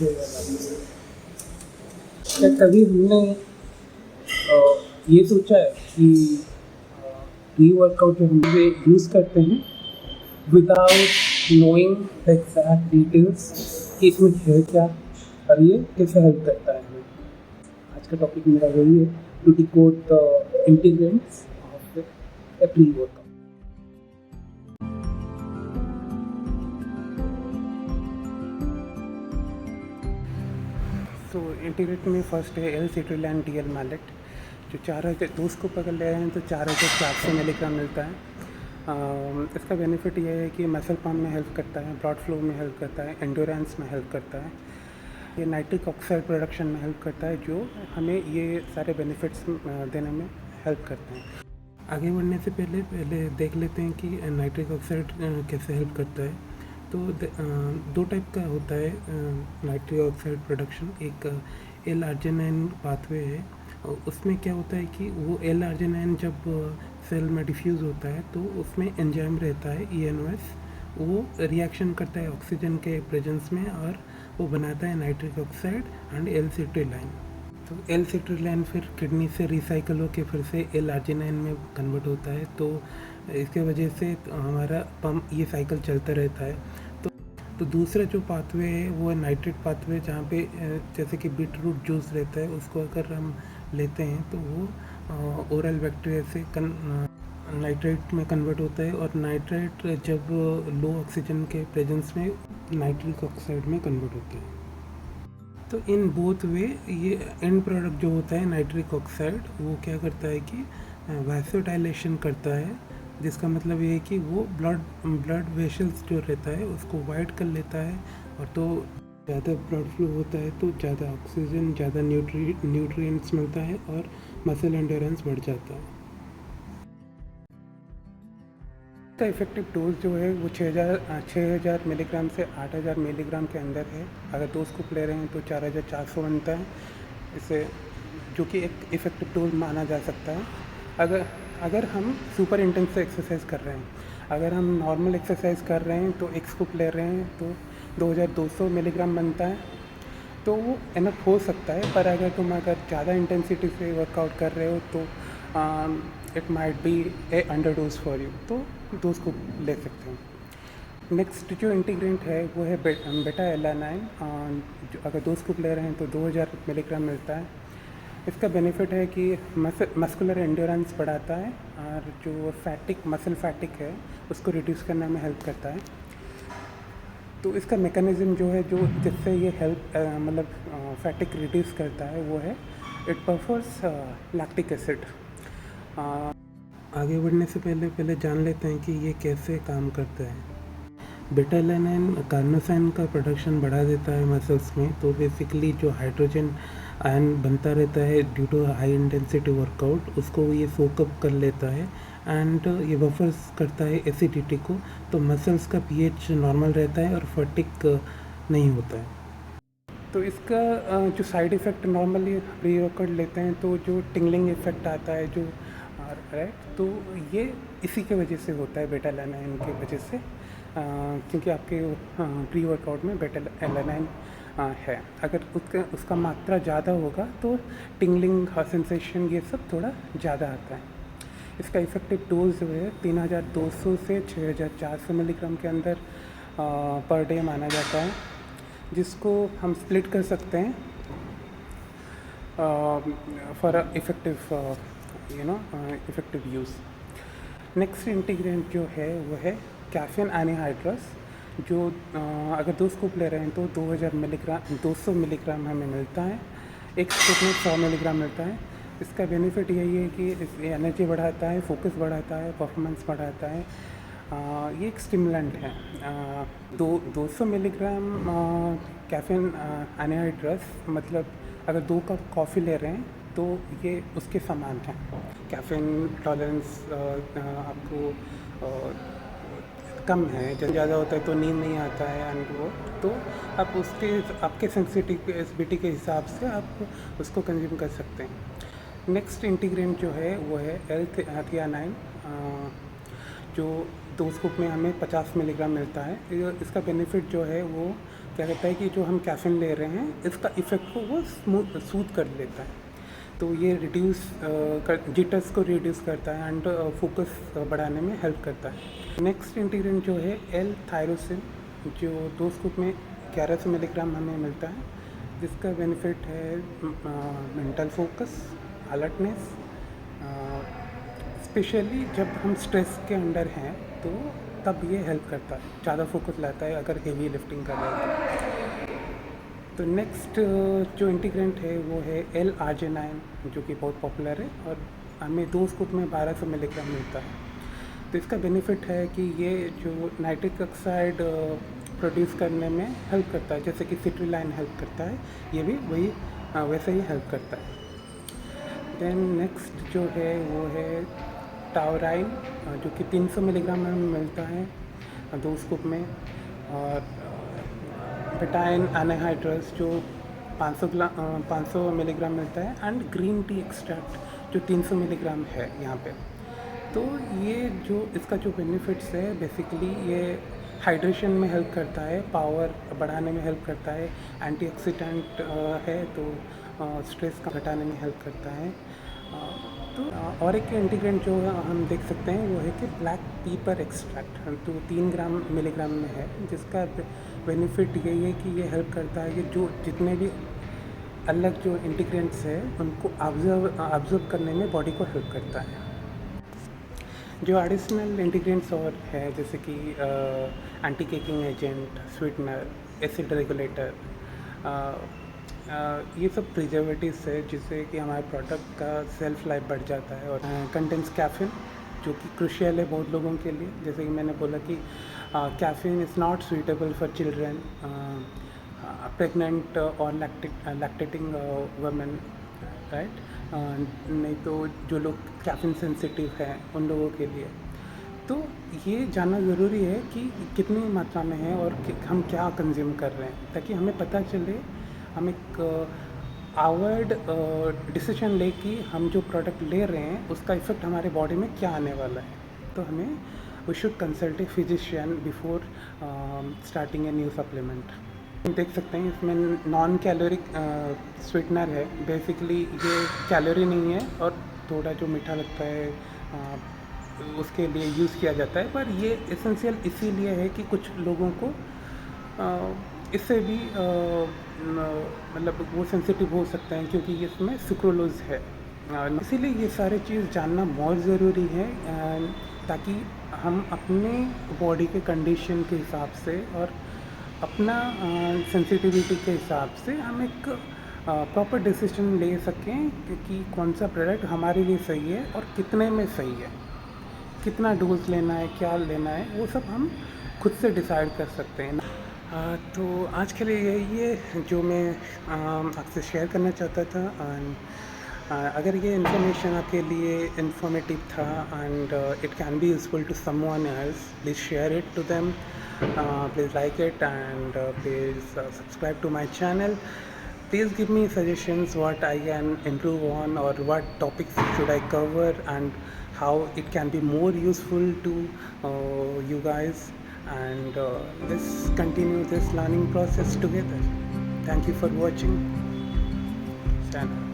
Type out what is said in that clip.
अच्छे वाला। क्या कभी हमने ये सोचा है कि प्री वर्कआउट जो हम यूज़ करते हैं without knowing the exact details कि इसमें है क्या और ये कैसे हेल्प करता है हमें। आज का टॉपिक मेरा वही है, to decode the ingredients of the pre workout. तो इंटीग्रेट में फर्स्ट है L-citrulline DL मैलेट, जो 4000 दोस्त को पकड़ ले रहे हैं तो 4400 मिलीग्राम मिलता है। इसका बेनिफिट ये है कि मसल पम्प में हेल्प करता है, ब्लड फ्लो में हेल्प करता है, एंडोरेंस में हेल्प करता है, ये नाइट्रिक ऑक्साइड प्रोडक्शन में हेल्प करता है, जो हमें ये सारे बेनिफिट्स देने में हेल्प करते हैं। आगे बढ़ने से पहले देख लेते हैं कि नाइट्रिक ऑक्साइड कैसे हेल्प करता है। तो दो टाइप का होता है नाइट्रिक ऑक्साइड प्रोडक्शन। एक एल आर्जिनाइन पाथवे है, और उसमें क्या होता है कि वो एल आर्जिनाइन जब सेल में डिफ्यूज़ होता है तो उसमें एंजाइम रहता है ENOS, वो रिएक्शन करता है ऑक्सीजन के प्रेजेंस में और वो बनाता है नाइट्रिक ऑक्साइड एंड L-citrulline। तो L-citrulline फिर किडनी से रिसाइकल होकर फिर से एल आर्जिनाइन में कन्वर्ट होता है, तो इसके वजह से हमारा पम्प ये साइकिल चलता रहता है। तो दूसरा जो पाथवे है वो है नाइट्रेट पाथवे, जहाँ पे जैसे कि बीटरूट जूस रहता है, उसको अगर हम लेते हैं तो वो ओरल बैक्टीरिया से नाइट्रेट में कन्वर्ट होता है, और नाइट्रेट जब लो ऑक्सीजन के प्रेजेंस में नाइट्रिक ऑक्साइड में कन्वर्ट होता है। तो इन बोथ वे ये एंड प्रोडक्ट जो होता है नाइट्रिक ऑक्साइड, वो क्या करता है कि वैसोडाइलेशन करता है, जिसका मतलब ये है कि वो ब्लड वेसल्स जो रहता है उसको वाइड कर लेता है, और तो ज़्यादा ब्लड फ्लो होता है तो ज़्यादा ऑक्सीजन, ज़्यादा न्यूट्रिएंट्स मिलता है और मसल एंड्योरेंस बढ़ जाता है। इसका इफेक्टिव डोज जो है वो 6000 मिलीग्राम से 8000 मिलीग्राम के अंदर है। अगर 2 स्कूप ले रहे हैं तो 4400 बनता है, इसे जो कि एक इफेक्टिव डोज माना जा सकता है। अगर हम सुपर इंटेंस एक्सरसाइज कर रहे हैं, अगर हम नॉर्मल एक्सरसाइज कर रहे हैं तो एक स्कूप ले रहे हैं तो 2200 मिलीग्राम बनता है, तो वो इनफ हो सकता है। पर अगर तुम ज़्यादा इंटेंसिटी से वर्कआउट कर रहे हो तो it might be A under dose for you, तो 2 स्कूप ले सकते हैं। नेक्स्ट जो इंटीग्रेंट है वो है बेटा एलानाइन, जो अगर 2 स्कूप ले रहे हैं तो 2000 मिलीग्राम मिलता है। इसका बेनिफिट है कि मस्कुलर एंड्योरेंस बढ़ाता है, और जो मसल फैटिक है उसको रिड्यूस करने में हेल्प करता है। तो इसका मैकेनिज्म जो है, जो जिससे ये हेल्प मतलब फैटिक रिड्यूस करता है, वो है इट प्रेफर्स लैक्टिक एसिड। आगे बढ़ने से पहले जान लेते हैं कि ये कैसे काम करता है। बेटा एलानाइन कार्नोसाइन का प्रोडक्शन बढ़ा देता है मसल्स में, तो बेसिकली जो हाइड्रोजन आयन बनता रहता है due to high intensity workout, उसको ये सोकअप कर लेता है, एंड ये बफर्स करता है एसिडिटी को, तो मसल्स का pH नॉर्मल रहता है और फटिक नहीं होता है। तो इसका जो side effect normally pre workout लेते हैं तो जो टिंगलिंग इफ़ेक्ट आता है, जो राइट, तो ये इसी के वजह से होता है, बेटा एलानाइन की वजह से, क्योंकि आपके प्री वर्कआउट में बेटा एलानाइन है। अगर उसका मात्रा ज़्यादा होगा तो टिंगलिंग सेंसेशन ये सब थोड़ा ज़्यादा आता है। इसका इफेक्टिव डोज जो है 3200 से 6400 मिलीग्राम के अंदर पर डे माना जाता है, जिसको हम स्प्लिट कर सकते हैं for effective effective use. Next integrant जो है वो है कैफीन एनहाइड्रस, जो अगर 2 स्कूप ले रहे हैं तो 200 मिलीग्राम हमें मिलता है, एक स्कूप में 100 मिलीग्राम मिलता है। इसका बेनिफिट यही है कि ये एनर्जी बढ़ाता है, फोकस बढ़ाता है, परफॉर्मेंस बढ़ाता है। ये एक स्टिमुलेंट है। 200 मिलीग्राम कैफीन एनहाइड्रस मतलब अगर 2 कप कॉफ़ी ले रहे हैं तो ये उसके समान है। कैफीन टॉलरेंस आपको कम है, जब ज़्यादा होता है तो नींद नहीं आता है, एंड वो तो आप आपके सेंसिटिविटी के हिसाब से आप उसको कंज्यूम कर सकते हैं। नेक्स्ट इंटीग्रेंट जो है वो है L-theanine, जो 2 स्कूप में हमें 50 मिलीग्राम मिलता है। इसका बेनिफिट जो है वो क्या कहता है कि जो हम कैफीन ले रहे हैं इसका इफ़ेक्ट को वो सूद कर लेता है। तो ये रिड्यूस कर जिटर्स को रिड्यूस करता है एंड फोकस बढ़ाने में हेल्प करता है। नेक्स्ट इंटीग्रेंट जो है एल थायरोसिन, जो 2 स्कूप में 1100 मिलीग्राम हमें मिलता है, जिसका बेनिफिट है मेंटल फोकस, अलर्टनेस, स्पेशली जब हम स्ट्रेस के अंडर हैं तो तब ये हेल्प करता है, ज़्यादा फोकस लाता है अगर हेवी लिफ्टिंग कर रहे हैं तो। नेक्स्ट जो इंटीग्रेंट है वो है एल आर्जिनाइन, जो कि बहुत पॉपुलर है और हमें 2 स्कूप में 1200 मिलीग्राम मिलता है। तो इसका बेनिफिट है कि ये जो नाइट्रिक ऑक्साइड प्रोड्यूस करने में हेल्प करता है, जैसे कि सिट्रिलाइन हेल्प करता है, ये भी वही वैसे ही हेल्प करता है। देन नेक्स्ट जो है वो है टावराइन, जो कि 300 मिलीग्राम में मिलता है 2 स्कूप में, और बेटाइन एनहाइड्रस जो 500 मिलीग्राम मिलता है, एंड ग्रीन टी एक्सट्रैक्ट जो 300 मिलीग्राम है यहाँ पे। तो ये जो इसका जो बेनिफिट्स है, बेसिकली ये हाइड्रेशन में हेल्प करता है, पावर बढ़ाने में हेल्प करता है, एंटीऑक्सीडेंट है तो स्ट्रेस का घटाने में हेल्प करता है। तो और एक इंटीग्रेंट जो हम देख सकते हैं वो है कि ब्लैक पीपर एक्सट्रैक्ट, तो 3 मिलीग्राम में है, जिसका बेनिफिट यही है कि ये हेल्प करता है कि जो जितने भी अलग जो इंटीग्रेंट्स है उनको ऑब्जर्व करने में बॉडी को हेल्प करता है। जो एडिशनल इंटीग्रेंट्स और है, जैसे कि anti caking agent, sweetener, acid regulator, ये सब प्रिजर्वेटिव्स है जिससे कि हमारे प्रोडक्ट का सेल्फ लाइफ बढ़ जाता है। और कंटेंट्स कैफीन, जो कि क्रूशियल है बहुत लोगों के लिए, जैसे कि मैंने बोला कि caffeine is not suitable for children, pregnant और लैक्टेटिंग वुमेन, राइट। नहीं तो जो लोग कैफीन सेंसिटिव हैं उन लोगों के लिए। तो ये जानना ज़रूरी है कि कितनी मात्रा में है और हम क्या कंज्यूम कर रहे हैं, ताकि हमें पता चले, हम एक अवॉइड डिसीजन ले कि हम जो प्रोडक्ट ले रहे हैं उसका इफ़ेक्ट हमारे बॉडी में क्या आने वाला है। तो हमें we should consult a physician before starting a new supplement. देख सकते हैं इसमें नॉन कैलोरिक स्वीटनर है, बेसिकली ये कैलोरी नहीं है और थोड़ा जो मीठा लगता है उसके लिए यूज़ किया जाता है, पर ये एसेंशियल इसीलिए है कि कुछ लोगों को इससे भी मतलब वो सेंसिटिव हो सकते हैं, क्योंकि इसमें सुक्रोलोज है। इसीलिए ये सारी चीज़ जानना बहुत ज़रूरी है, ताकि हम अपने बॉडी के कंडीशन के हिसाब से और अपना सेंसिटिविटी के हिसाब से हम एक प्रॉपर डिसीजन ले सकें कि कौन सा प्रोडक्ट हमारे लिए सही है और कितने में सही है, कितना डोज लेना है, क्या लेना है, वो सब हम खुद से डिसाइड कर सकते हैं। तो आज के लिए यही है जो मैं आपसे शेयर करना चाहता था। अगर ये इन्फॉर्मेशन आपके लिए इन्फॉर्मेटिव था and it can be useful to someone else, please share it to them, please like it, and please subscribe to my channel. Please give me suggestions what I can improve on, or what topics should I cover, and how it can be more useful to you guys, and let's continue this learning process together. Thank you for watching. Stand up.